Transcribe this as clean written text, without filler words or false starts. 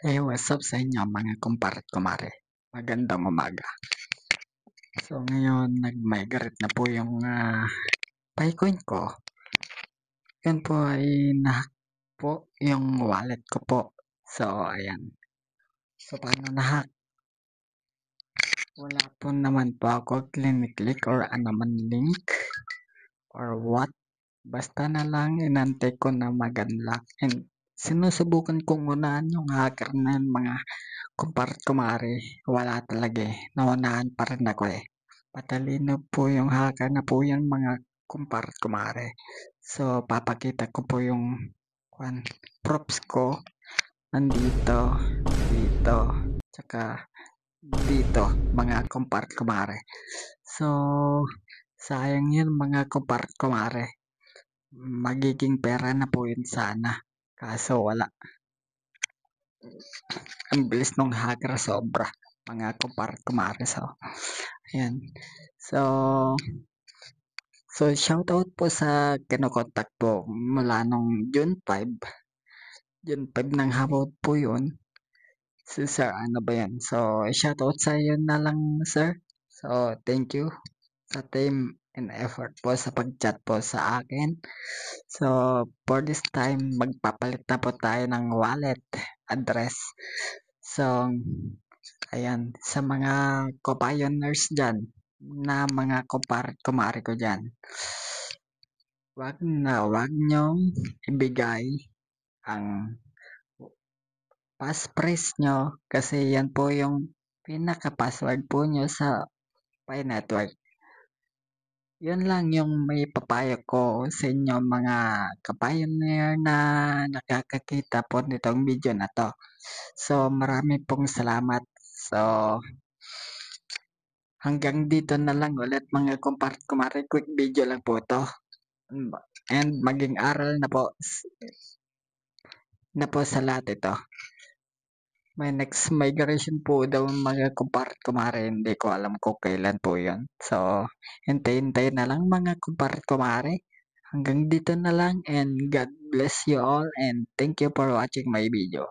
Hey, what's up sa inyo mga kumpare at kumare? Magandang umaga. So ngayon nag-migrate na po yung Picoin ko. Yun po ay nahack po yung wallet ko po. So ayan. So paano nahack? Wala po naman po ako click or man link or what. Basta na lang inantay ko na mag-unlock and sinusubukan kong unahan yung hacker na yun, mga kumpare kumare. Wala talaga eh. Naunahan pa rin ako eh. Patalino po yung hacker na po yan mga kumpare kumare. So papakita ko po yung props ko. Nandito, dito, tsaka dito mga kumpare kumare. So sayang yun mga kumpare kumare. Magiging pera na po yun sana. Kaso wala. Ang bilis nung hacker sobra. Mga kumpare kumare. So ayan. So shoutout po sa kinokontak po mula nung June 5. June 5 ng hapon po yun. Si Sir, ano ba yan? So shoutout sa iyo na lang, Sir. So thank you sa time and effort po sa pag-chat po sa akin. So for this time, magpapalit na po tayo ng wallet address. So ayan, sa mga co-pioneers dyan, na mga kumare ko dyan, wag nyong ibigay ang passphrase nyo kasi yan po yung pinaka-password po nyo sa Pi Network. Yun lang yung may papayo ko sa inyo mga ka-pioneer na nakakakita po nitong video na to. So marami pong salamat. So hanggang dito na lang ulit mga kumpare kumare, quick video lang po to. And maging aral na po sa lahat ito. May next migration po daw mga kumpare kumare, hindi ko alam kung kailan po yun. So hintay na lang mga kumpare kumare. Hanggang dito na lang and God bless you all and thank you for watching my video.